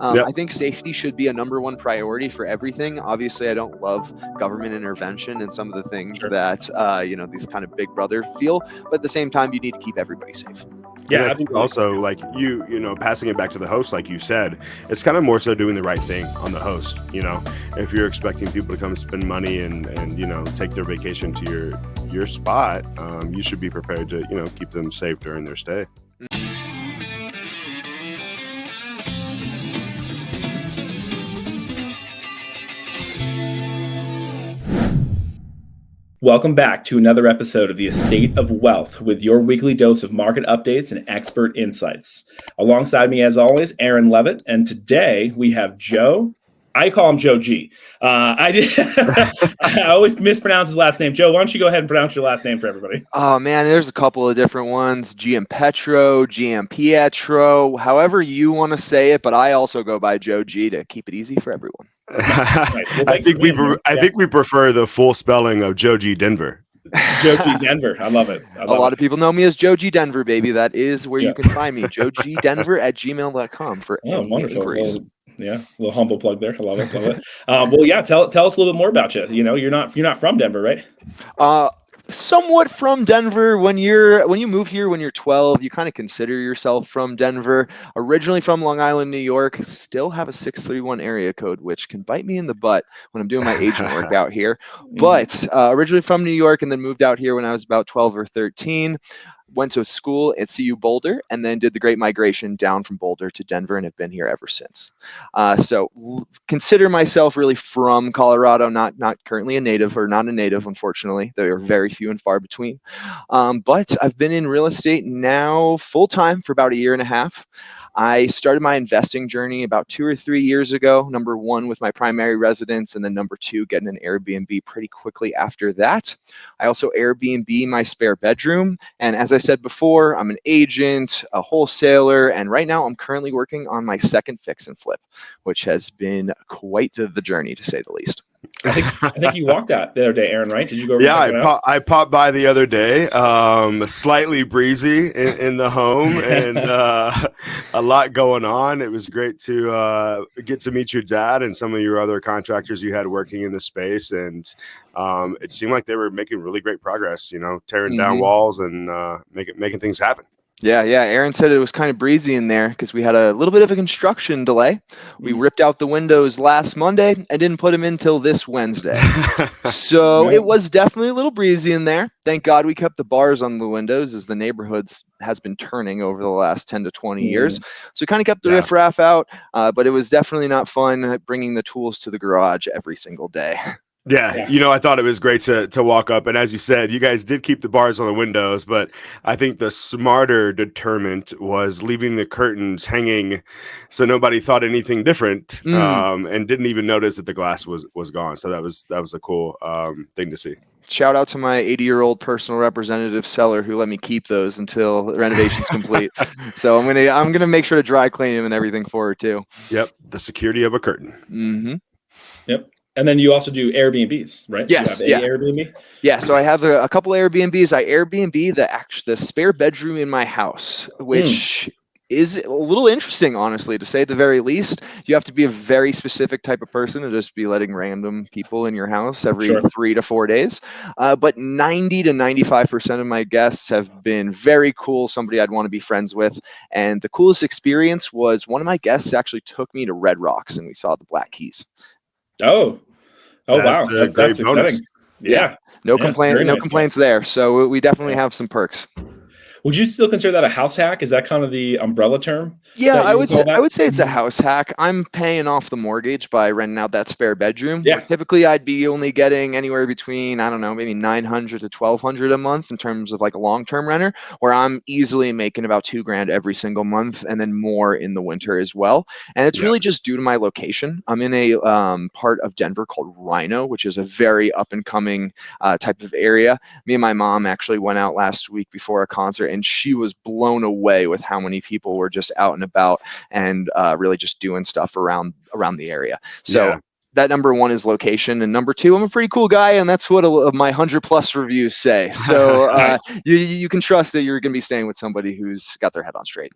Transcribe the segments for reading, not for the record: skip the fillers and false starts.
Yep. I think safety should be a number one priority for everything. Obviously, I don't love government intervention and some of the things Sure. that these kind of big brother feel, but at the same time, you need to keep everybody safe. And Yeah, I think absolutely. also, like passing it back to the host, like you said, it's kind of more so doing the right thing on the host. If you're expecting people to come spend money and take their vacation to your spot, you should be prepared to keep them safe during their stay. Welcome back to another episode of the Estate of Wealth with your weekly dose of market updates and expert insights. Alongside me, as always, Aaron Levitt, and today we have Joe. I call him Joe G. I always mispronounce his last name. Joe, why don't you go ahead and pronounce your last name for everybody? Oh man, there's a couple of different ones. GM Petro, GM Pietro, however you want to say it, but I also go by Joe G to keep it easy for everyone. Nice. Well, I think we prefer the full spelling of Joe G. Denver. Joe G. Denver. I love it. A lot of people know me as Joe G. Denver, baby. That is where you can find me. JoeGDenver@gmail.com for any inquiries. A little humble plug there. I love it. Well, yeah. Tell us a little bit more about you. You're not from Denver, right? Somewhat from Denver. When you move here when you're 12, you kind of consider yourself from Denver. Originally from Long Island, New York. Still have a 631 area code, which can bite me in the butt when I'm doing my agent work out here. But originally from New York, and then moved out here when I was about 12 or 13. Went to school at CU Boulder, and then did the Great Migration down from Boulder to Denver, and have been here ever since. So consider myself really from Colorado, not currently a native, or not a native, unfortunately. They are very few and far between. But I've been in real estate now full time for about a year and a half. I started my investing journey about 2 or 3 years ago. Number one, with my primary residence, and then number two, getting an Airbnb pretty quickly after that. I also Airbnb my spare bedroom. And as I said before, I'm an agent, a wholesaler, and right now I'm currently working on my second fix and flip, which has been quite the journey, to say the least. I think you walked that the other day, Aaron, right? Did you go over I popped by the other day, slightly breezy in the home, and a lot going on. It was great to get to meet your dad and some of your other contractors you had working in the space, and it seemed like they were making really great progress, tearing down walls and making things happen. Yeah. Aaron said it was kind of breezy in there because we had a little bit of a construction delay. We ripped out the windows last Monday and didn't put them in till this Wednesday. So it was definitely a little breezy in there. Thank God we kept the bars on the windows, as the neighborhoods has been turning over the last 10 to 20 years. So we kind of kept the riffraff out, but it was definitely not fun bringing the tools to the garage every single day. Yeah, I thought it was great to walk up. And as you said, you guys did keep the bars on the windows, but I think the smarter deterrent was leaving the curtains hanging so nobody thought anything different, and didn't even notice that the glass was gone. So that was a cool thing to see. Shout out to my 80-year-old personal representative seller who let me keep those until the renovation's complete. So I'm gonna make sure to dry clean them and everything for her too. Yep, the security of a curtain. Mm-hmm. Yep. And then you also do Airbnbs, right? Yes. You have Airbnb? Yeah. So I have a couple Airbnbs. I Airbnb the spare bedroom in my house, which is a little interesting, honestly, to say the very least. You have to be a very specific type of person to just be letting random people in your house every 3 to 4 days. But 90 to 95% of my guests have been very cool, somebody I'd want to be friends with. And the coolest experience was one of my guests actually took me to Red Rocks, and we saw the Black Keys. Oh, wow. That's exciting. Yeah. No complaints there. So we definitely have some perks. Would you still consider that a house hack? Is that kind of the umbrella term? Yeah, I would say it's a house hack. I'm paying off the mortgage by renting out that spare bedroom. Yeah. Typically, I'd be only getting anywhere between, I don't know, maybe $900 to $1,200 a month in terms of like a long-term renter, where I'm easily making about $2,000 every single month, and then more in the winter as well. And it's really just due to my location. I'm in a part of Denver called Rhino, which is a very up-and-coming type of area. Me and my mom actually went out last week before a concert, and she was blown away with how many people were just out and about and really just doing stuff around the area. So that number one is location, and number two, I'm a pretty cool guy, and that's what my 100+ reviews say. So you can trust that you're going to be staying with somebody who's got their head on straight.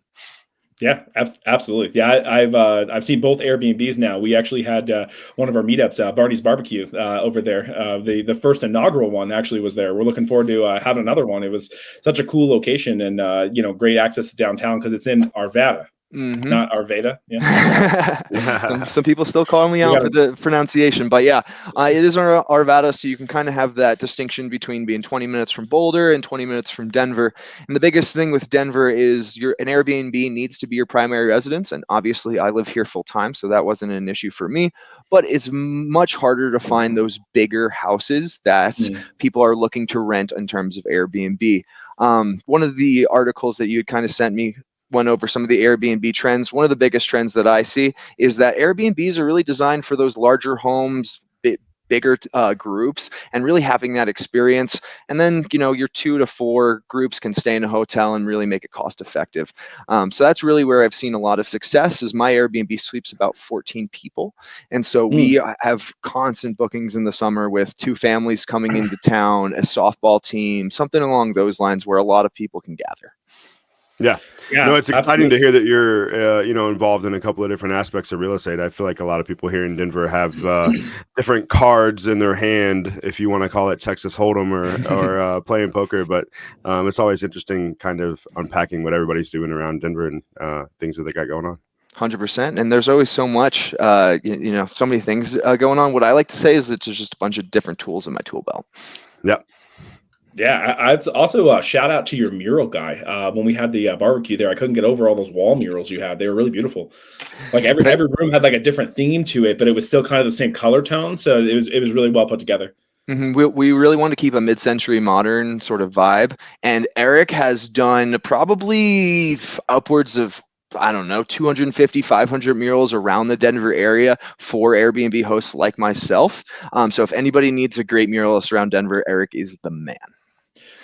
Yeah, absolutely. Yeah, I've seen both Airbnbs now. We actually had one of our meetups, Barneys BBQ, over there. The first inaugural one actually was there. We're looking forward to having another one. It was such a cool location and great access to downtown because it's in Arvada. Not Arvada. Yeah. Some people still call me out for the pronunciation, but yeah, it is Arvada, so you can kind of have that distinction between being 20 minutes from Boulder and 20 minutes from Denver. And the biggest thing with Denver is an Airbnb needs to be your primary residence, and obviously I live here full time, so that wasn't an issue for me. But it's much harder to find those bigger houses that people are looking to rent in terms of Airbnb. One of the articles that you had kind of sent me went over some of the Airbnb trends. One of the biggest trends that I see is that Airbnbs are really designed for those larger homes, bigger groups, and really having that experience. And then, your 2 to 4 groups can stay in a hotel and really make it cost effective. So that's really where I've seen a lot of success. Is my Airbnb sleeps about 14 people. And so we have constant bookings in the summer with 2 families coming into town, a softball team, something along those lines where a lot of people can gather. Yeah. No, it's exciting to hear that you're, involved in a couple of different aspects of real estate. I feel like a lot of people here in Denver have different cards in their hand, if you want to call it Texas Hold'em or playing poker. But it's always interesting kind of unpacking what everybody's doing around Denver and things that they got going on. 100%. And there's always so much, so many things going on. What I like to say is it's just a bunch of different tools in my tool belt. Yep. Yeah, I'd also shout out to your mural guy. When we had the barbecue there, I couldn't get over all those wall murals you had. They were really beautiful. Like every room had like a different theme to it, but it was still kind of the same color tone. So it was really well put together. We really want to keep a mid-century modern sort of vibe. And Eric has done probably upwards of 250, 500 murals around the Denver area for Airbnb hosts like myself. So if anybody needs a great muralist around Denver, Eric is the man.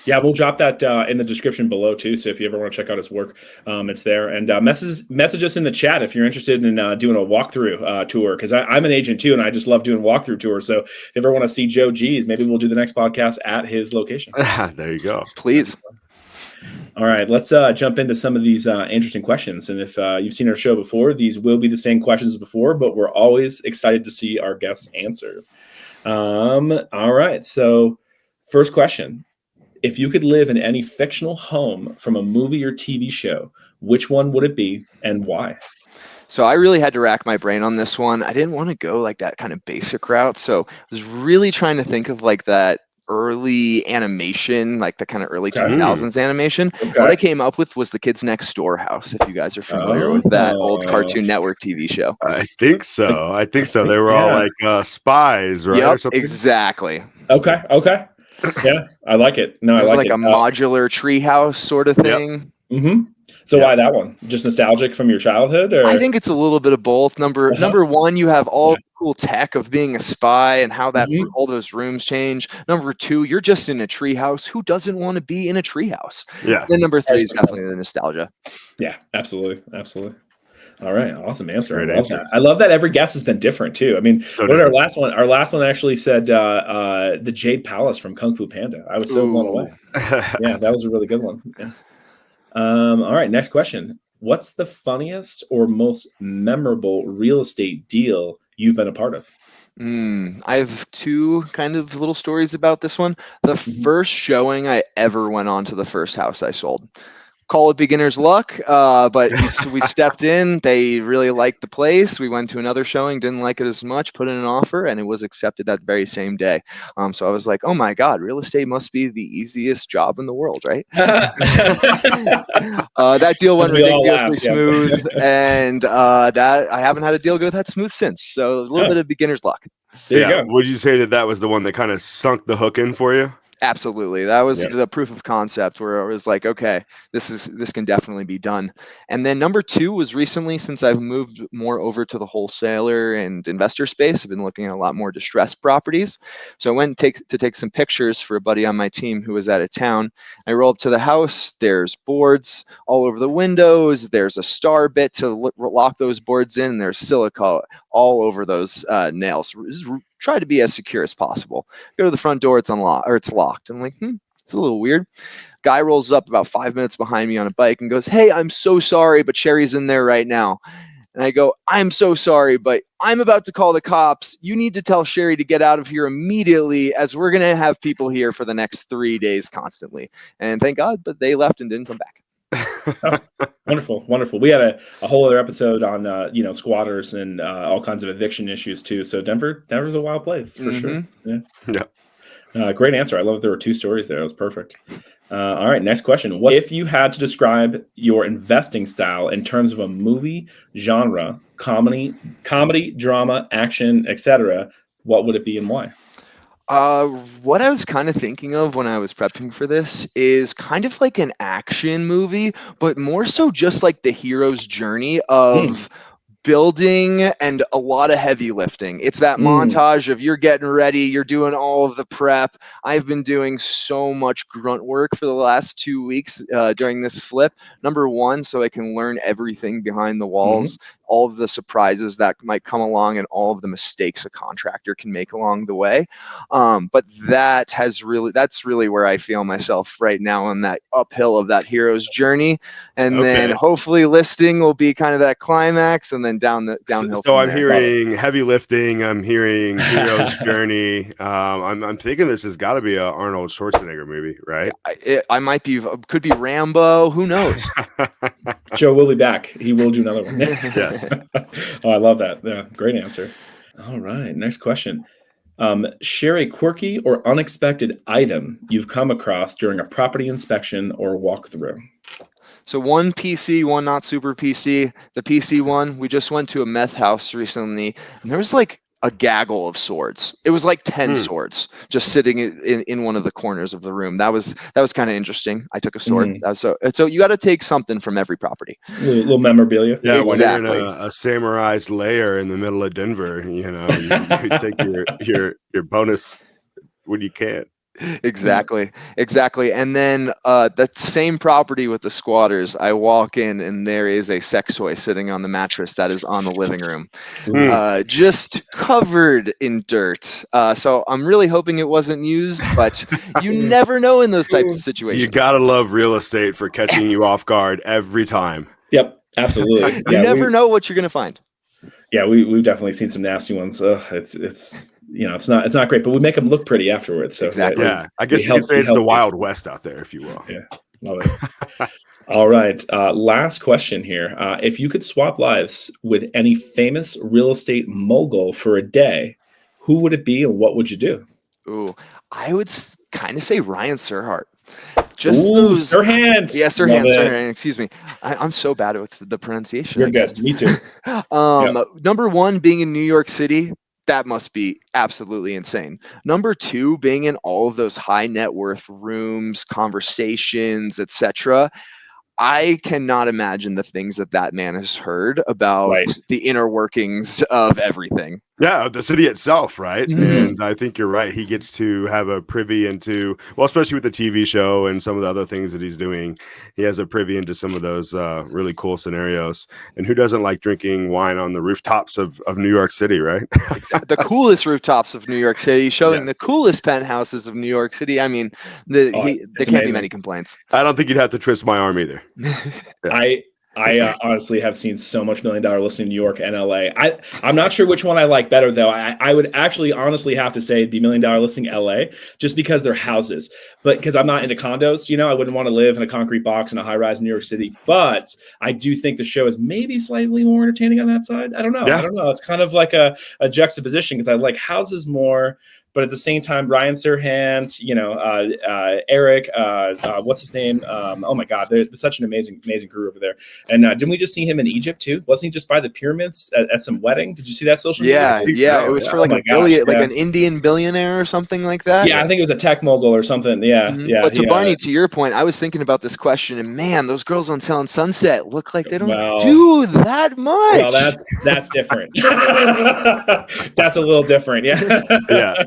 Yeah, we'll drop that in the description below too. So if you ever want to check out his work, it's there. And message us in the chat if you're interested in doing a walkthrough tour, because I'm an agent too, and I just love doing walkthrough tours. So if you ever want to see Joe G's, maybe we'll do the next podcast at his location. There you go. Please. All right, let's jump into some of these interesting questions. And if you've seen our show before, these will be the same questions as before, but we're always excited to see our guests answer. All right, so first question. If you could live in any fictional home from a movie or TV show, which one would it be and why? So I really had to rack my brain on this one. I didn't want to go like that kind of basic route. So I was really trying to think of like that early animation, like the kind of early 2000s animation. Okay. What I came up with was the Kids Next Door house, if you guys are familiar with that old Cartoon Network TV show. I think so. They were all like spies, right? Yep, exactly. Okay. Yeah, I like it. No, it was like a modular treehouse sort of thing. Yep. Mm-hmm. So why that one? Just nostalgic from your childhood? Or? I think it's a little bit of both. Number one, you have all the cool tech of being a spy and how that all those rooms change. Number two, you're just in a treehouse. Who doesn't want to be in a treehouse? Yeah. Then number three is definitely the nostalgia. Yeah, absolutely. All right, awesome answer. I love that every guest has been different too. I mean, our last one? Our last one actually said the Jade Palace from Kung Fu Panda. I was so blown away. Yeah, that was a really good one. Yeah. All right, next question. What's the funniest or most memorable real estate deal you've been a part of? I have 2 kind of little stories about this one. The first showing I ever went on to the first house I sold. Call it beginner's luck, but we stepped in. They really liked the place. We went to another showing, didn't like it as much, put in an offer, and it was accepted that very same day. So I was like, oh my God, real estate must be the easiest job in the world, right? That deal went ridiculously smooth, and that I haven't had a deal go that smooth since. So a little bit of beginner's luck. There you go. Would you say that was the one that kind of sunk the hook in for you? Absolutely. That was the proof of concept where I was like, okay, this can definitely be done. And then number 2 was recently, since I've moved more over to the wholesaler and investor space, I've been looking at a lot more distressed properties. So I went to take some pictures for a buddy on my team who was out of town. I roll up to the house. There's boards all over the windows. There's a star bit to lock those boards in. And there's silica all over those nails. Try to be as secure as possible. Go to the front door, it's unlocked, or it's locked. I'm like, It's a little weird. Guy rolls up about 5 minutes behind me on a bike and goes, "Hey, I'm so sorry, but Sherry's in there right now." And I go, "I'm so sorry, but I'm about to call the cops. You need to tell Sherry to get out of here immediately, as we're going to have people here for the next 3 days constantly." And thank God, but they left and didn't come back. Wonderful, wonderful. We had a whole other episode on squatters and all kinds of eviction issues too. So Denver's a wild place for sure. Yeah. Great answer. I love that there were 2 stories there. That was perfect. All right, next question. What if you had to describe your investing style in terms of a movie genre, comedy, drama, action, etc.? What would it be and why? What I was kind of thinking of when I was prepping for this is kind of like an action movie, but more so just like the hero's journey of building and a lot of heavy lifting. It's that montage of you're getting ready, you're doing all of the prep. I've been doing so much grunt work for the last 2 weeks during this flip. Number one, so I can learn everything behind the walls, all of the surprises that might come along, and all of the mistakes a contractor can make along the way. But that's really where I feel myself right now on that uphill of that hero's journey. And then hopefully listing will be kind of that climax, and then downhill. So I'm hearing heavy lifting. I'm hearing hero's journey. I'm thinking this has got to be a Arnold Schwarzenegger movie, right? Could be Rambo. Who knows? Joe will be back. He will do another one. Yes. Oh, I love that. Yeah, great answer. All right, next question. Share a quirky or unexpected item you've come across during a property inspection or walkthrough. So one PC, one not super PC. The PC one, we just went to a meth house recently, and there was like a gaggle of swords. It was like 10 swords just sitting in one of the corners of the room. That was kind of interesting. I took a sword. So you got to take something from every property. Little memorabilia. Yeah, exactly. When you're in a samurai's lair in the middle of Denver, you take your bonus when you can. Exactly. And then that same property with the squatters, I walk in and there is a sex toy sitting on the mattress that is on the living room, just covered in dirt. So I'm really hoping it wasn't used, but you never know in those types of situations. You gotta love real estate for catching you off guard every time. Yep, absolutely. You never know what you're gonna find. Yeah, we've definitely seen some nasty ones. It's not great, but we make them look pretty afterwards. So exactly. I guess you could say it's the Wild West out there, if you will. Yeah, love it. All right, last question here. If you could swap lives with any famous real estate mogul for a day, who would it be and what would you do? Ooh, I would kind of say Ryan Serhart. Sirhan. Yeah, Sirhan. Excuse me. I'm so bad with the pronunciation. You're good. Me too. Number one, being in New York City, that must be absolutely insane. Number two, being in all of those high net worth rooms, conversations, etc. I cannot imagine the things that man has heard about the inner workings of everything. Yeah, the city itself, right? Mm-hmm. And I think you're right. He gets to have a privy into, well, especially with the TV show and some of the other things that he's doing, he has a privy into some of those really cool scenarios. And who doesn't like drinking wine on the rooftops of New York City, right? The coolest rooftops of New York City, showing the coolest penthouses of New York City. I mean, there can't be many complaints. I don't think you'd have to twist my arm either. I honestly have seen so much $1 Million Listing in New York and LA. I'm not sure which one I like better, though. I would actually honestly have to say the $1 Million Listing LA, just because they're houses. But because I'm not into condos, I wouldn't want to live in a concrete box in a high rise in New York City. But I do think the show is maybe slightly more entertaining on that side. I don't know. Yeah. I don't know. It's kind of like a juxtaposition, because I like houses more. But at the same time, Ryan Serhant, Eric, what's his name? Oh my God, they're such an amazing crew over there. And didn't we just see him in Egypt too? Wasn't he just by the pyramids at some wedding? Did you see that social media? Yeah. It was for like an Indian billionaire or something like that. Yeah, I think it was a tech mogul or something. Yeah, yeah. But Barney, to your point, I was thinking about this question, and man, those girls on Selling Sunset look like they don't do that much. Well, that's different. That's a little different. Yeah. Yeah.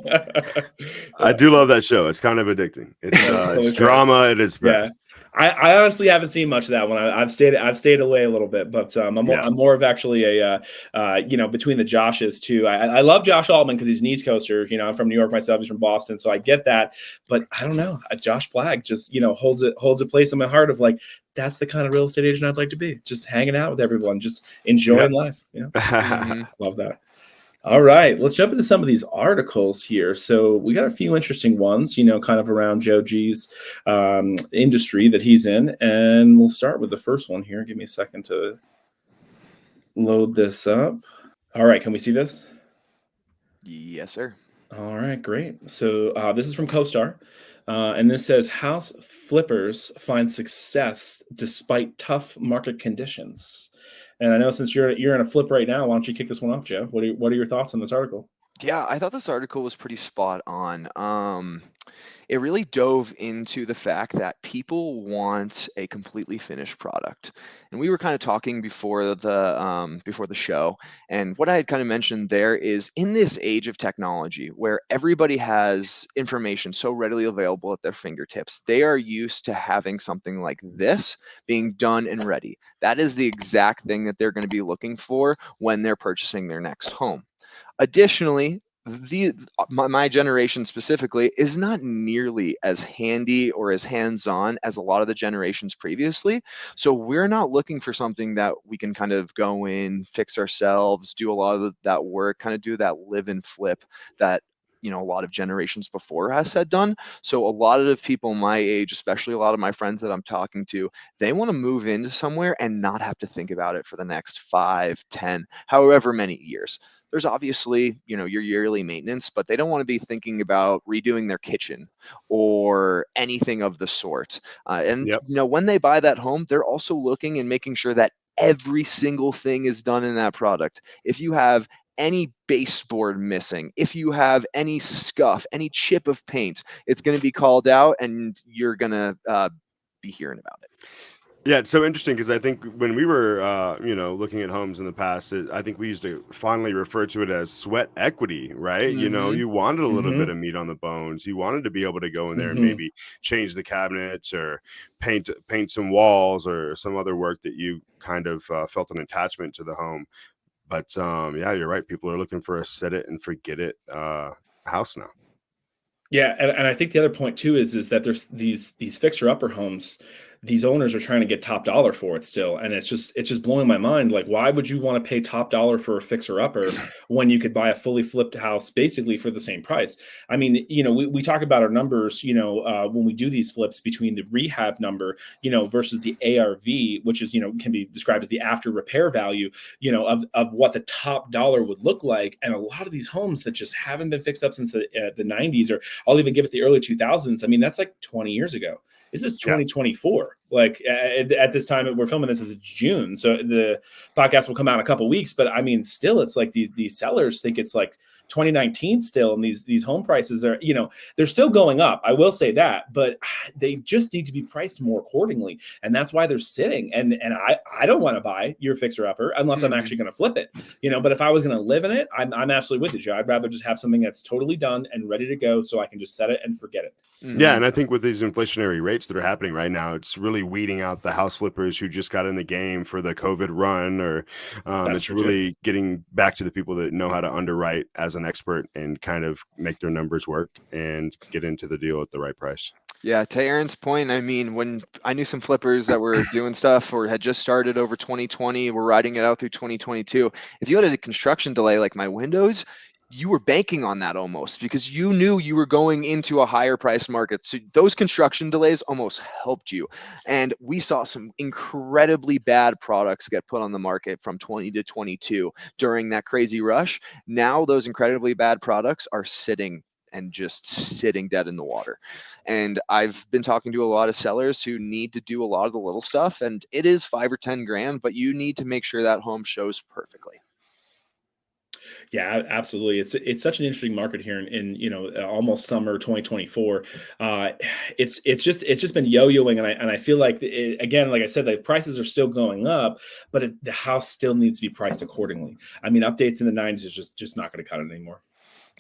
I do love that show. It's kind of addicting. It's drama at its best. I honestly haven't seen much of that one. I've stayed away a little bit, but I'm more of actually a between the Joshes too. I love Josh Altman because he's an East Coaster. I'm from New York myself. He's from Boston, so I get that. But I don't know. Josh Flagg just holds a place in my heart of like, that's the kind of real estate agent I'd like to be. Just hanging out with everyone, just enjoying life. Mm-hmm. Love that. All right, let's jump into some of these articles here. So we got a few interesting ones, kind of around Joe G's industry that he's in. And we'll start with the first one here. Give me a second to load this up. All right, can we see this? Yes, sir. All right, great. So this is from CoStar. And this says, house flippers find success despite tough market conditions. And I know since you're in a flip right now, why don't you kick this one off, Joe? What are your thoughts on this article? Yeah, I thought this article was pretty spot on. It really dove into the fact that people want a completely finished product, and we were kind of talking before the show, and what I had kind of mentioned there is in this age of technology where everybody has information so readily available at their fingertips, they are used to having something like this being done and ready. That is the exact thing that they're going to be looking for when they're purchasing their next home. Additionally, my generation specifically is not nearly as handy or as hands-on as a lot of the generations previously. So we're not looking for something that we can kind of go in, fix ourselves, do a lot of that work, kind of do that live and flip that a lot of generations before has had done. So a lot of the people my age, especially a lot of my friends that I'm talking to, they want to move into somewhere and not have to think about it for the next 5, 10, however many years. There's obviously, your yearly maintenance, but they don't want to be thinking about redoing their kitchen or anything of the sort. And Yep. when they buy that home, they're also looking and making sure that every single thing is done in that product. If you have any baseboard missing, if you have any scuff, any chip of paint, it's going to be called out, and you're going to be hearing about it. Yeah, it's so interesting because I think when we were, looking at homes in the past, I think we used to fondly refer to it as sweat equity, right? Mm-hmm. You wanted a little bit Mm-hmm. of meat on the bones. You wanted to be able to go in there and Mm-hmm. maybe change the cabinets or paint some walls or some other work that you kind of felt an attachment to the home. But yeah, you're right. People are looking for a set it and forget it house now. Yeah, and I think the other point too is that there's these fixer upper homes. These owners are trying to get top dollar for it still, and it's just blowing my mind. Like, why would you want to pay top dollar for a fixer upper when you could buy a fully flipped house basically for the same price? I mean, we talk about our numbers, when we do these flips between the rehab number, versus the ARV, which is can be described as the after repair value, of what the top dollar would look like. And a lot of these homes that just haven't been fixed up since the 90s, or I'll even give it the early 2000s. I mean, that's like 20 years ago. This is 2024. Like at this time, we're filming this as it's June. So the podcast will come out in a couple of weeks. But I mean, still, it's like these sellers think it's like 2019 still. And these home prices are, they're still going up. I will say that. But they just need to be priced more accordingly. And that's why they're sitting. And I don't want to buy your fixer upper unless I'm actually going to flip it. But if I was going to live in it, I'm absolutely with you, Joe. I'd rather just have something that's totally done and ready to go so I can just set it and forget it. Yeah, and I think with these inflationary rates that are happening right now, it's really weeding out the house flippers who just got in the game for the COVID run, or it's really getting back to the people that know how to underwrite as an expert and kind of make their numbers work and get into the deal at the right price. Yeah, to Aaron's point, I mean, when I knew some flippers that were doing stuff or had just started over 2020, were riding it out through 2022. If you had a construction delay like my windows, you were banking on that almost because you knew you were going into a higher price market. So those construction delays almost helped you. And we saw some incredibly bad products get put on the market from 20 to 22 during that crazy rush. Now those incredibly bad products are sitting dead in the water. And I've been talking to a lot of sellers who need to do a lot of the little stuff, and it is 5 or 10 grand, but you need to make sure that home shows perfectly. Yeah, absolutely. It's such an interesting market here in almost summer 2024. It's just been yo-yoing, and I feel like again, like I said, the prices are still going up, but the house still needs to be priced accordingly. I mean, updates in the 90s is just not going to cut it anymore.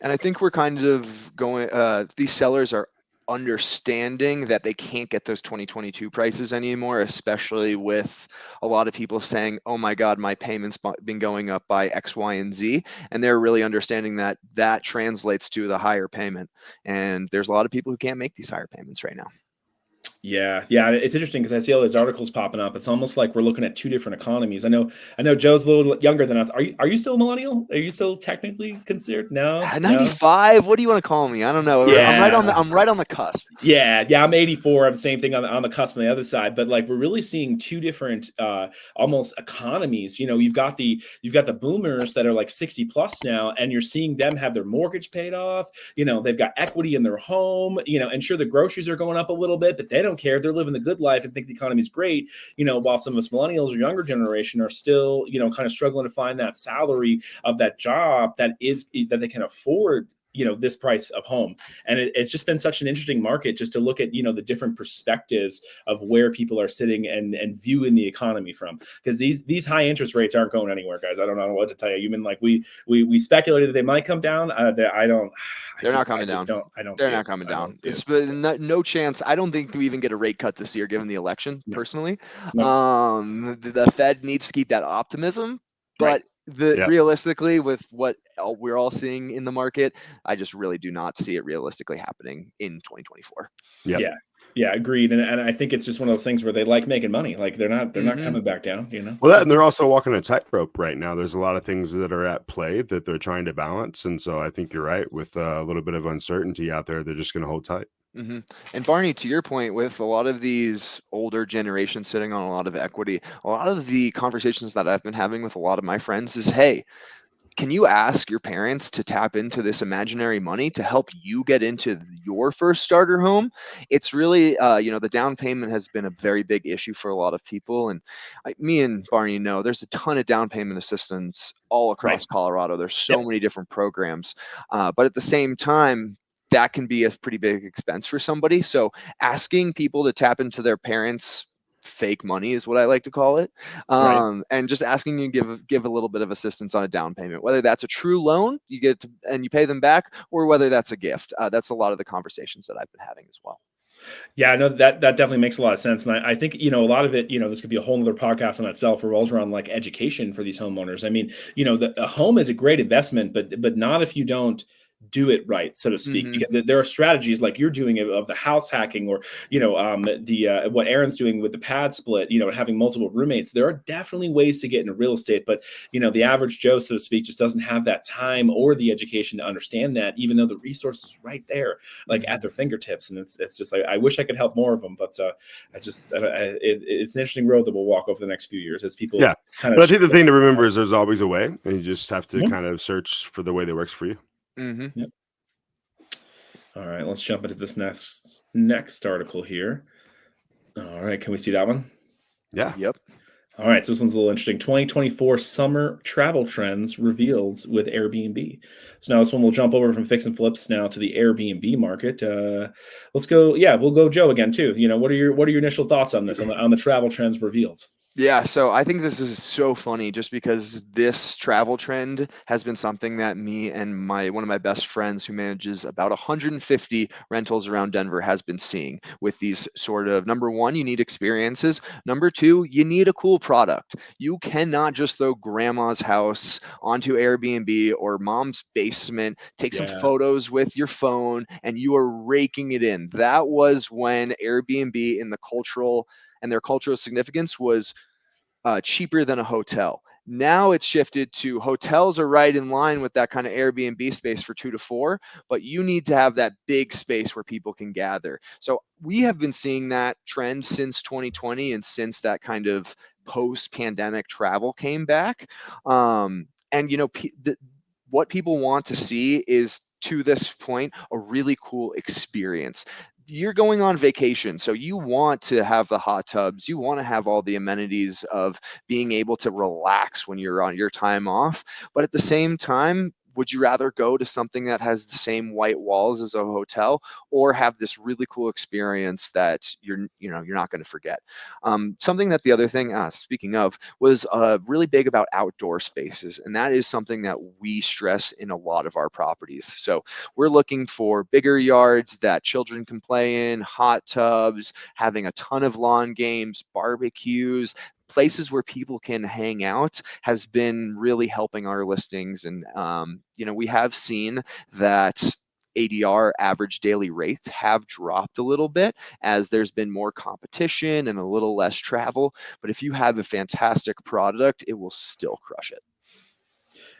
And I think we're kind of going, these sellers are understanding that they can't get those 2022 prices anymore, especially with a lot of people saying, oh my God, my payment's been going up by X, Y, and Z. And they're really understanding that that translates to the higher payment. And there's a lot of people who can't make these higher payments right now. Yeah, yeah, it's interesting because I see all these articles popping up. It's almost like we're looking at two different economies. I know Joe's a little younger than us. Are you still a millennial? Are you still technically considered? No, no. 95. What do you want to call me? I don't know. I'm right on the Yeah. cusp. Yeah, I'm 84. I'm the same thing on the cusp on the other side. But like we're really seeing two different almost economies. You've got the boomers that are like 60 plus now, and you're seeing them have their mortgage paid off. They've got equity in their home. And sure the groceries are going up a little bit, but they don't care. They're living the good life and think the economy's great. While some of us millennials or younger generation are still kind of struggling to find that salary of that job that they can afford this price of home. And it's just been such an interesting market just to look at the different perspectives of where people are sitting and viewing the economy from, because these high interest rates aren't going anywhere, guys. I don't know what to tell you. Even like we speculated that they might come down. They're not coming down. They're not coming down. No chance. I don't think we even get a rate cut this year, given the election. No. Personally, No. The Fed needs to keep that optimism, but Right. realistically, with what we're all seeing in the market, I just really do not see it realistically happening in 2024. Yeah, agreed. And I think it's just one of those things where they like making money. Like they're not coming back down. Well, and they're also walking a tightrope right now. There's a lot of things that are at play that they're trying to balance, and so I think you're right. With a little bit of uncertainty out there, they're just going to hold tight. Mm-hmm. And Barney, to your point, with a lot of these older generations sitting on a lot of equity, a lot of the conversations that I've been having with a lot of my friends is, hey, can you ask your parents to tap into this imaginary money to help you get into your first starter home? It's really, the down payment has been a very big issue for a lot of people. And me and Barney know there's a ton of down payment assistance all across Colorado. There's so many different programs. But at the same time, that can be a pretty big expense for somebody. So asking people to tap into their parents' fake money is what I like to call it. And just asking you to give a little bit of assistance on a down payment, whether that's a true loan you get to, and you pay them back, or whether that's a gift. That's a lot of the conversations that I've been having as well. Yeah, no, that definitely makes a lot of sense. And I think, a lot of it, this could be a whole nother podcast on itself, revolves around like education for these homeowners. I mean, a home is a great investment, but not if you don't do it right, so to speak, because there are strategies like you're doing of the house hacking, or what Aaron's doing with the pad split, having multiple roommates. There are definitely ways to get into real estate, but the average Joe, so to speak, just doesn't have that time or the education to understand that, even though the resources right there, like at their fingertips. And it's just like, I wish I could help more of them, but it's an interesting road that we'll walk over the next few years as people but I think the thing to remember is there's always a way, and you just have to kind of search for the way that works for you. Yep. All right, let's jump into this next article here. All right, can we see that one? Yeah. Yep. All right, so this one's a little interesting. 2024 summer travel trends revealed with Airbnb. So now this one will jump over from fix and flips now to the Airbnb market. Let's go. Yeah, we'll go Joe again too. What are your initial thoughts on this, on the travel trends revealed? Yeah, so I think this is so funny just because this travel trend has been something that me and one of my best friends who manages about 150 rentals around Denver has been seeing with these sort of, number one, you need experiences. Number two, you need a cool product. You cannot just throw grandma's house onto Airbnb or mom's basement, take some photos with your phone, and you are raking it in. That was when Airbnb in their cultural significance was cheaper than a hotel. Now it's shifted to hotels are right in line with that kind of Airbnb space for 2 to 4, but you need to have that big space where people can gather. So we have been seeing that trend since 2020 and since that kind of post-pandemic travel came back. And what people want to see is, to this point, a really cool experience. You're going on vacation, so you want to have the hot tubs, you want to have all the amenities of being able to relax when you're on your time off, but at the same time, would you rather go to something that has the same white walls as a hotel, or have this really cool experience that you're not going to forget? Something that the other thing, speaking of, was really big about outdoor spaces, and that is something that we stress in a lot of our properties. So we're looking for bigger yards that children can play in, hot tubs, having a ton of lawn games, barbecues, places where people can hang out has been really helping our listings. And we have seen that ADR, average daily rates, have dropped a little bit as there's been more competition and a little less travel. But if you have a fantastic product, it will still crush it.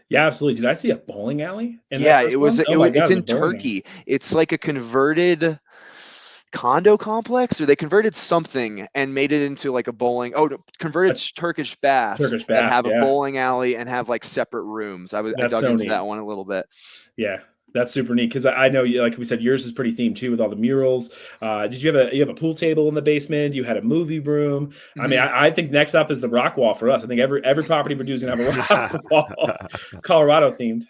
Yeah, absolutely. Did I see a bowling alley in that Yeah, first one? Oh my God, it's it was a in bowling alley. Turkey. It's like a converted condo complex, or they converted something and made it into like a bowling. Oh, no, converted Turkish baths Turkish that baths, have a yeah. bowling alley and have like separate rooms. I That's dug so into neat. that one a little bit. Yeah, that's super neat because I know, like we said, yours is pretty themed too with all the murals. Did you have a pool table in the basement? You had a movie room. I mean, I think next up is the rock wall for us. I think every property we're doing is gonna have a rock wall, Colorado themed.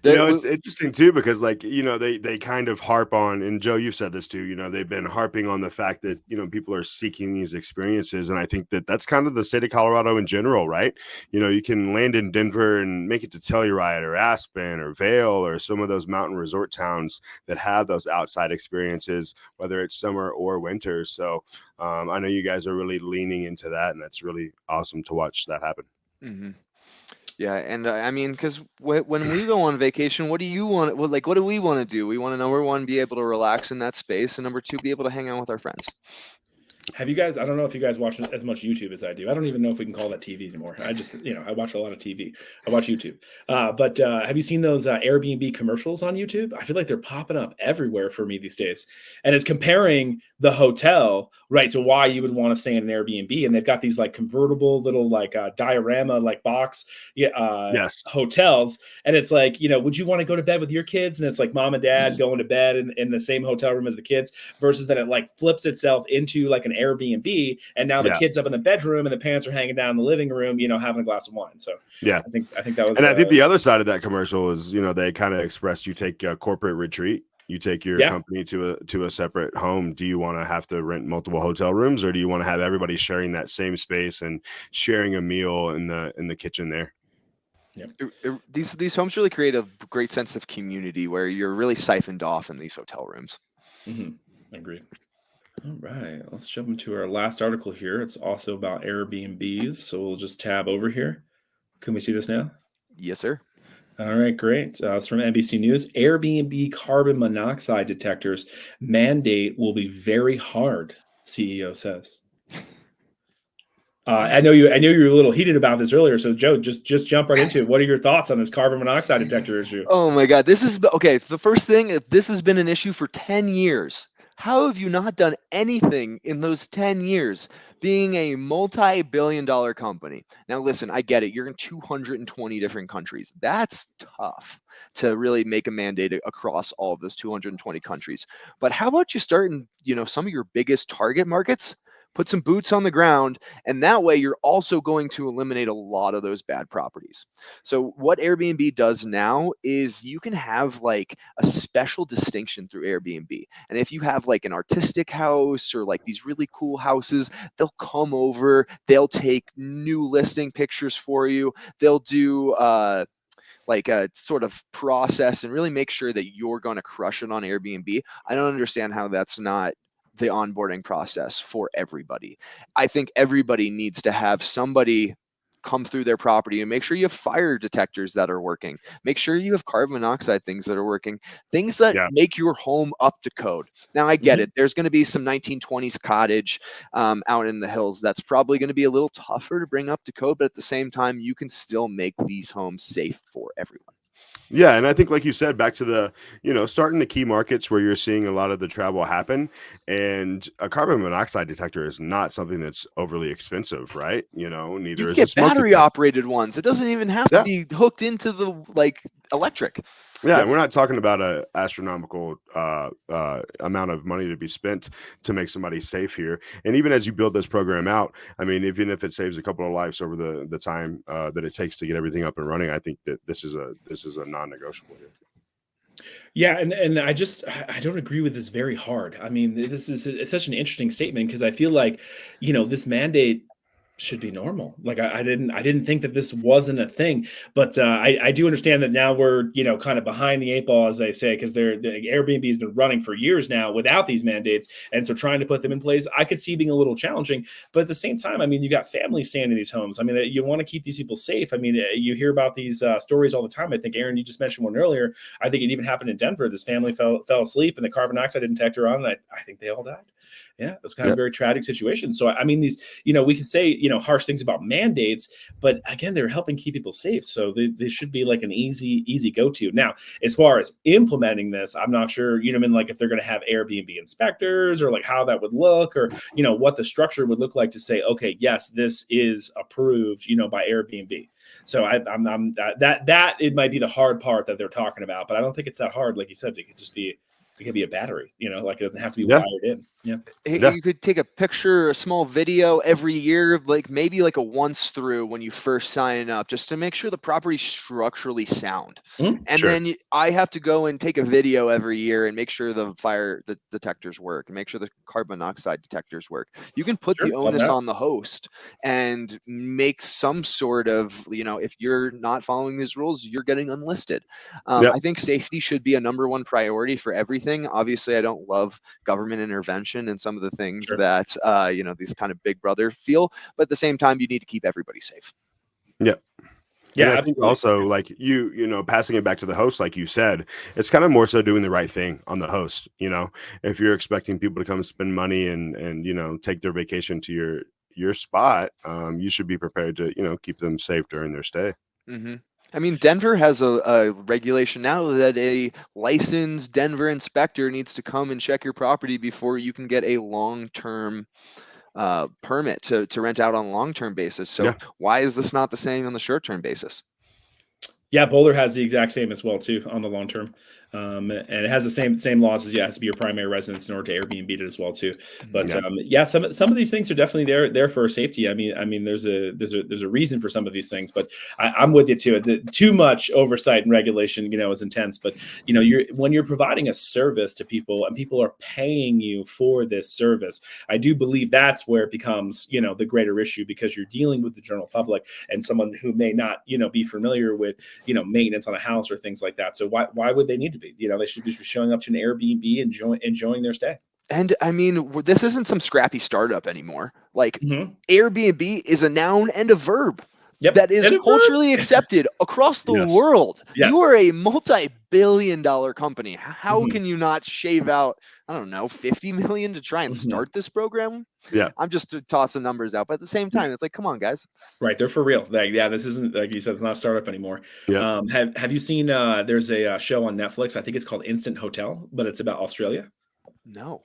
It's interesting too, because they kind of harp on, and Joe, you've said this too, they've been harping on the fact that, people are seeking these experiences. And I think that that's kind of the state of Colorado in general, right? You can land in Denver and make it to Telluride or Aspen or Vail or some of those mountain resort towns that have those outside experiences, whether it's summer or winter. So I know you guys are really leaning into that, and that's really awesome to watch that happen. Mm-hmm. Yeah, and I mean, because when we go on vacation, what do you want? What do we want to do? We want to, number one, be able to relax in that space, and number two, be able to hang out with our friends. Have you guys, I don't know if you guys watch as much YouTube as I do. I don't even know if we can call that TV anymore. I just, I watch a lot of TV. I watch YouTube. But have you seen those Airbnb commercials on YouTube? I feel like they're popping up everywhere for me these days. And it's comparing the hotel, right, to why you would want to stay in an Airbnb. And they've got these like convertible little like diorama like box Yes. hotels. And it's like, would you want to go to bed with your kids? And it's like mom and dad going to bed in the same hotel room as the kids, versus that it like flips itself into like an Airbnb, and now the kids up in the bedroom and the parents are hanging down in the living room, having a glass of wine. So yeah, I think that was, and I think the other side of that commercial is, they kind of expressed, you take a corporate retreat, you take your company to a separate home. Do you want to have to rent multiple hotel rooms, or do you want to have everybody sharing that same space and sharing a meal in the kitchen there? Yep. These homes really create a great sense of community where you're really siphoned off in these hotel rooms. Mm-hmm. I agree. All right, let's jump into our last article here. It's also about Airbnbs, so we'll just tab over here. Can we see this now? Yes, sir. All right, great. It's from NBC News. Airbnb carbon monoxide detectors mandate will be very hard, CEO says. I know you were a little heated about this earlier, so Joe, just jump right into it. What are your thoughts on this carbon monoxide detector issue? Oh my God, this is okay. The first thing, if this has been an issue for 10 years, how have you not done anything in those 10 years? Being a multi-billion-dollar company. Now, listen, I get it. You're in 220 different countries. That's tough to really make a mandate across all of those 220 countries. But how about you start in, some of your biggest target markets? Put some boots on the ground, and that way you're also going to eliminate a lot of those bad properties. So what Airbnb does now is you can have like a special distinction through Airbnb. And if you have like an artistic house or like these really cool houses, they'll come over, they'll take new listing pictures for you, they'll do like a sort of process and really make sure that you're going to crush it on Airbnb. I don't understand how that's not the onboarding process for everybody. I think everybody needs to have somebody come through their property and make sure you have fire detectors that are working. Make sure you have carbon monoxide things that are working, things that make your home up to code. Now, I get it. There's going to be some 1920s cottage out in the hills. That's probably going to be a little tougher to bring up to code, but at the same time, you can still make these homes safe for everyone. Yeah, and I think, like you said, back to the, starting the key markets where you're seeing a lot of the travel happen, and a carbon monoxide detector is not something that's overly expensive, right? Neither You is can a get smoke battery detector. operated ones. It doesn't even have to be hooked into the electric. Yeah, Yep. and we're not talking about a astronomical amount of money to be spent to make somebody safe here. And even as you build this program out, I mean, even if it saves a couple of lives over the time that it takes to get everything up and running, I think that this is a non-negotiable here. Yeah, and I don't agree with this very hard. I mean, this is it's such an interesting statement because I feel like, this mandate should be normal. Like I didn't think that this wasn't a thing, but I do understand that now we're kind of behind the eight ball, as they say, because the Airbnb has been running for years now without these mandates, and so trying to put them in place, I could see being a little challenging. But at the same time, I mean, you got families staying in these homes. I mean, you want to keep these people safe. I mean, you hear about these stories all the time. I think Aaron, you just mentioned one earlier. I think it even happened in Denver. This family fell asleep, and the carbon dioxide detector on, and I think they all died. Yeah, it was kind of a very tragic situation. So, I mean, these, we can say, harsh things about mandates, but again, they're helping keep people safe. So they should be like an easy go-to. Now, as far as implementing this, I'm not sure, like if they're going to have Airbnb inspectors or like how that would look or, what the structure would look like to say, okay, yes, this is approved, by Airbnb. So that it might be the hard part that they're talking about, but I don't think it's that hard. Like you said, it could be a battery, like it doesn't have to be wired in. Yeah. You could take a picture, a small video every year, like maybe like a once through when you first sign up, just to make sure the property's structurally sound. Mm-hmm. And then I have to go and take a video every year and make sure the detectors work and make sure the carbon monoxide detectors work. You can put the onus on the host and make some sort of, if you're not following these rules, you're getting unlisted. I think safety should be a number one priority for everything. Obviously, I don't love government intervention and some of the things that these kind of big brother feel, but at the same time, you need to keep everybody safe. Yeah. Yeah, I think also like passing it back to the host, like you said, it's kind of more so doing the right thing on the host. If you're expecting people to come spend money and take their vacation to your spot, you should be prepared to keep them safe during their stay. Mm-hmm. I mean, Denver has a regulation now that a licensed Denver inspector needs to come and check your property before you can get a long-term permit to rent out on a long-term basis. So why is this not the same on the short-term basis? Yeah, Boulder has the exact same as well too on the long term, and it has the same laws as it has to be your primary residence in order to Airbnb it as well too. But some of these things are definitely there for safety. I mean, there's a reason for some of these things, but I'm with you too. Too much oversight and regulation, is intense. But when you're providing a service to people and people are paying you for this service, I do believe that's where it becomes the greater issue because you're dealing with the general public and someone who may not be familiar with maintenance on a house or things like that. So why would they need to be? They should be showing up to an Airbnb and enjoying their stay. And I mean, this isn't some scrappy startup anymore. Like Airbnb is a noun and a verb. That is culturally accepted across the world. Yes. You are a multi-billion-dollar company. How can you not shave out, I don't know, 50 million to try and start this program? Yeah. I'm just tossing numbers out, but at the same time, it's like, come on, guys. Right, they're for real. This isn't, like you said, it's not a startup anymore. Yeah. Have you seen? There's a show on Netflix. I think it's called Instant Hotel, but it's about Australia. No.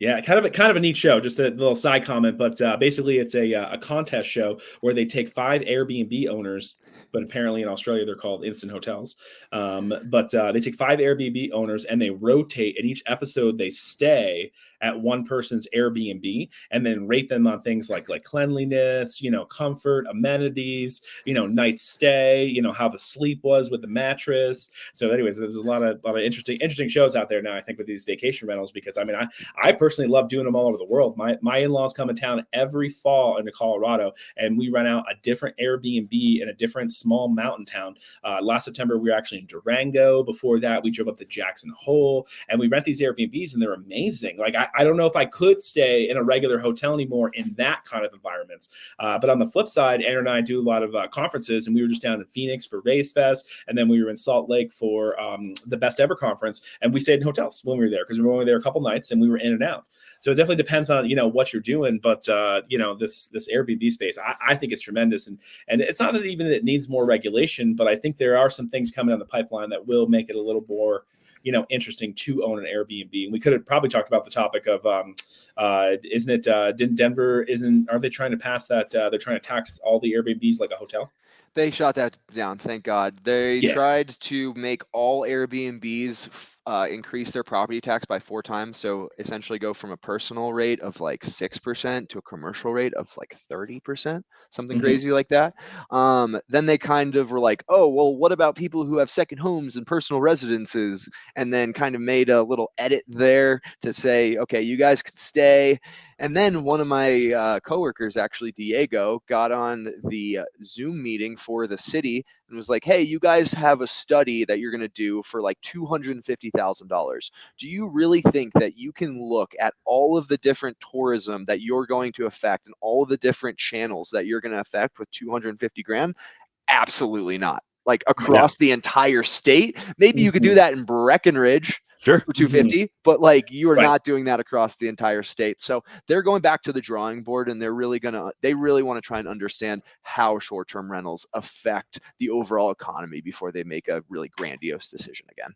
Yeah, kind of a neat show. Just a little side comment, but basically, it's a contest show where they take 5 Airbnb owners, but apparently in Australia they're called instant hotels. But they take 5 Airbnb owners and they rotate. In each episode, they stay at one person's Airbnb and then rate them on things like cleanliness, comfort, amenities, night stay, how the sleep was with the mattress. So anyways, there's a lot of interesting shows out there now, I think, with these vacation rentals, because I mean, I personally love doing them all over the world. My in-laws come in town every fall into Colorado and we rent out a different Airbnb in a different small mountain town. Last September, we were actually in Durango. Before that, we drove up to Jackson Hole and we rent these Airbnbs and they're amazing. Like, I don't know if I could stay in a regular hotel anymore in that kind of environments. But on the flip side, Aaron and I do a lot of conferences, and we were just down in Phoenix for Race Fest, and then we were in Salt Lake for the Best Ever conference, and we stayed in hotels when we were there because we were only there a couple nights, and we were in and out. So it definitely depends on what you're doing, but this Airbnb space, I think it's tremendous, and it's not that even it needs more regulation, but I think there are some things coming on the pipeline that will make it a little more interesting to own an Airbnb. And we could have probably talked about the topic of, aren't they trying to pass that? They're trying to tax all the Airbnbs like a hotel. They shot that down, thank God. They Yeah. tried to make all Airbnbs increase their property tax by 4 times. So essentially go from a personal rate of like 6% to a commercial rate of like 30%, something Mhm. crazy like that. Then they kind of were like, oh, well, what about people who have second homes and personal residences? And then kind of made a little edit there to say, okay, you guys could stay. And then one of my coworkers, actually Diego, got on the Zoom meeting for the city and was like, "Hey, you guys have a study that you're going to do for like $250,000. Do you really think that you can look at all of the different tourism that you're going to affect and all of the different channels that you're going to affect with 250 grand? Absolutely not. Like Yeah. across the entire state. Maybe you could do Mhm. that in Breckenridge Sure. for Mhm. 250, but like you are Right. not doing that across the entire state. So they're going back to the drawing board, and they really want to try and understand how short-term rentals affect the overall economy before they make a really grandiose decision again.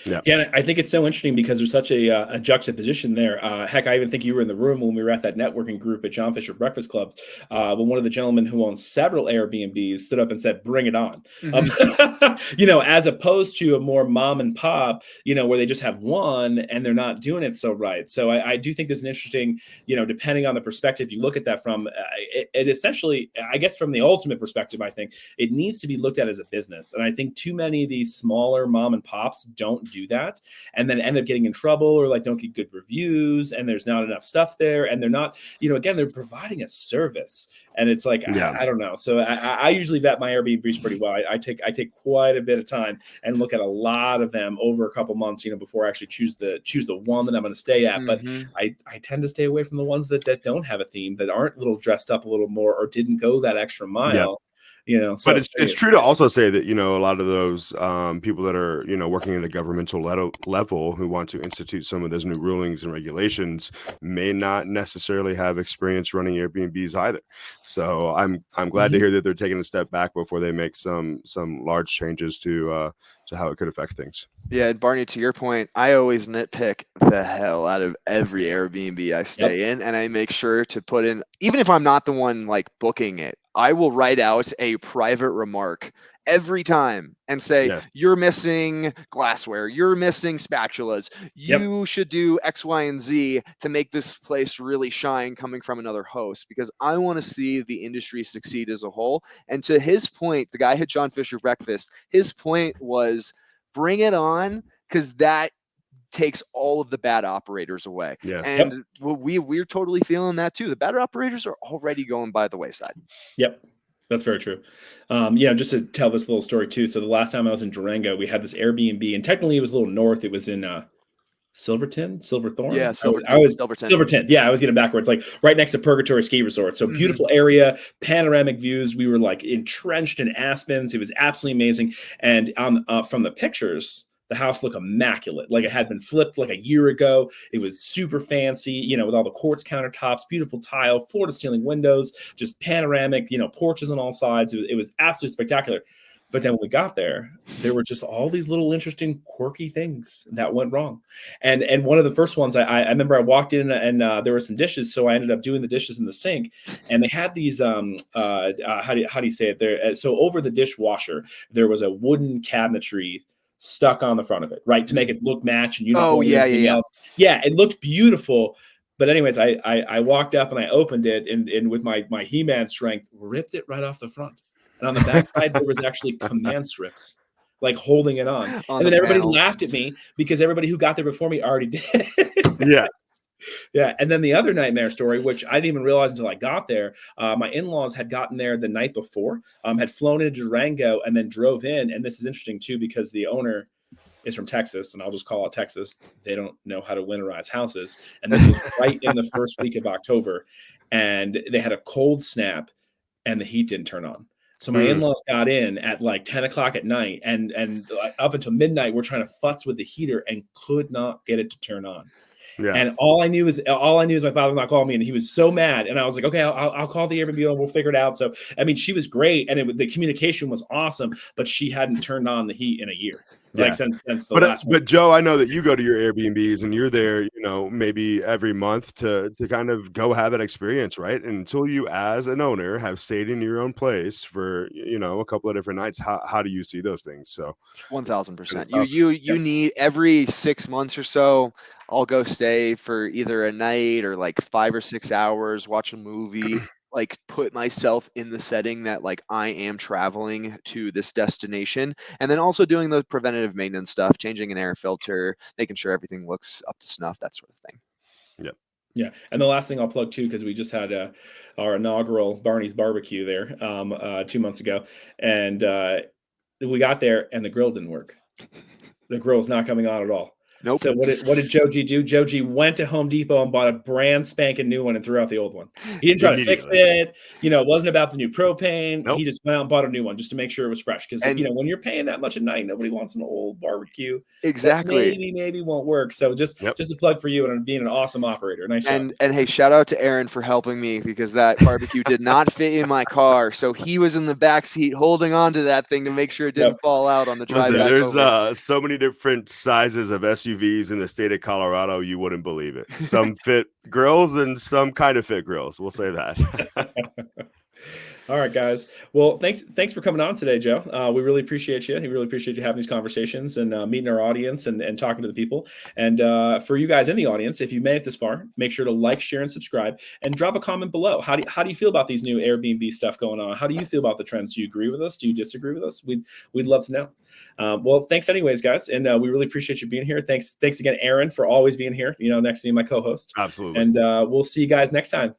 Yeah. Yeah, and I think it's so interesting because there's such a juxtaposition there. Heck, I even think you were in the room when we were at that networking group at John Fisher Breakfast Club. When one of the gentlemen who owns several Airbnbs stood up and said, "Bring it on," Mhm. as opposed to a more mom and pop, where they just have one and they're not doing it so right. So I do think there's an interesting, depending on the perspective you look at that from, it essentially, I guess, from the ultimate perspective, I think it needs to be looked at as a business, and I think too many of these smaller mom and pops don't do that and then end up getting in trouble or like don't get good reviews and there's not enough stuff there and they're not, again, they're providing a service and it's like, Yeah. I don't know. So I usually vet my Airbnbs pretty well. I take quite a bit of time and look at a lot of them over a couple months, before I actually choose the one that I'm going to stay at. But Mhm. I tend to stay away from the ones that don't have a theme, that aren't a little dressed up a little more or didn't go that extra Yeah. mile. But So it's true to also say that, a lot of those people that are, working at a governmental level who want to institute some of those new rulings and regulations may not necessarily have experience running Airbnbs either. So I'm glad to Mhm. hear that they're taking a step back before they make some large changes to how it could affect things. Yeah, and Barney, to your point, I always nitpick the hell out of every Airbnb I Yep. stay in, and I make sure to put in, even if I'm not the one like booking it, I will write out a private remark every time and say, Yes. "You're missing glassware, you're missing spatulas, Yep. you should do X, Y, and Z to make this place really shine coming from another host," because I want to see the industry succeed as a whole. And to his point, the guy had John Fisher breakfast. His point was, bring it on, because that takes all of the bad operators away. Yes. And Yep. we're totally feeling that too. The bad operators are already going by the wayside. Yep. That's very true. Just to tell this little story too. So the last time I was in Durango, we had this Airbnb, and technically it was a little north. It was in Yeah, Silverthorne. I Silverton, was Silverton. Silverton. Yeah, I was getting backwards, like right next to Purgatory Ski Resort. So Mhm. beautiful area, panoramic views. We were like entrenched in aspens. It was absolutely amazing. And from the pictures, the house looked immaculate. Like it had been flipped like a year ago. It was super fancy, with all the quartz countertops, beautiful tile, floor to ceiling windows, just panoramic, porches on all sides. It was absolutely spectacular. But then when we got there were just all these little interesting, quirky things that went wrong. And one of the first ones, I remember I walked in and there were some dishes, so I ended up doing the dishes in the sink, and they had these how do you say it there? So over the dishwasher, there was a wooden cabinetry stuck on the front of it, right, to make it look match and Oh uniform and yeah, yeah, everything yeah. else. Yeah, it looked beautiful. But anyways, I walked up and I opened it and with my He-Man strength, ripped it right off the front. And on the backside, there was actually command strips, like holding it on. On And the then everybody panel. laughed at me because everybody who got there before me already did. Yeah. Yeah. And then the other nightmare story, which I didn't even realize until I got there, my in-laws had gotten there the night before, had flown into Durango and then drove in. And this is interesting too, because the owner is from Texas, and I'll just call it Texas. They don't know how to winterize houses. And this was right in the first week of October. And they had a cold snap and the heat didn't turn on. So my Mm, in-laws got in at like 10 o'clock at night and up until midnight, we're trying to futz with the heater and could not get it to turn on. yeah. And all I knew is my father-in-law called me and he was so mad. And I was like, okay, I'll call the Airbnb and we'll figure it out. So, I mean, she was great. And the communication was awesome, but she hadn't turned on the heat in a year. like Yeah. since the last one. But Joe, I know that you go to your Airbnbs and you're there, you know, maybe every month to kind of go have that experience, right? And until you, as an owner, have stayed in your own place for, you know, a couple of different nights, how do you see those things? So 1000%. tough. You need every 6 months or so. I'll go stay for either a night or like 5 or 6 hours, watch a movie, like put myself in the setting that like I am traveling to this destination, and then also doing the preventative maintenance stuff, changing an air filter, making sure everything looks up to snuff, that sort of thing. Yep. Yeah, and the last thing I'll plug too, because we just had our inaugural Barneys BBQ there 2 months ago, and we got there and the grill didn't work. The grill's not coming on at all. Nope. So what did Joji do? Joji went to Home Depot and bought a brand spanking new one and threw out the old one. He didn't try to fix it. You know, it wasn't about the new propane. Nope. He just went out and bought a new one just to make sure it was fresh. Because, And- you know, when you're paying that much a night, nobody wants an old barbecue. Exactly. That maybe won't work. So just a plug for you and being an awesome operator. Nice job. And hey, shout out to Aaron for helping me, because that barbecue did not fit in my car. So he was in the back seat holding on to that thing to make sure it didn't fall out on the drive back there's over. So many different sizes of SUVs in the state of Colorado, you wouldn't believe it. Some fit grills and some kind of fit grills. We'll say that. All right, guys. Well, thanks for coming on today, Joe. We really appreciate you. We really appreciate you having these conversations and meeting our audience and talking to the people. And for you guys in the audience, if you made it this far, make sure to like, share, and subscribe, and drop a comment below. How do you feel about these new Airbnb stuff going on? How do you feel about the trends? Do you agree with us? Do you disagree with us? We'd love to know. Well, thanks anyways, guys, and we really appreciate you being here. Thanks again, Aaron, for always being here. You know, next to me, my co-host. Absolutely. And we'll see you guys next time.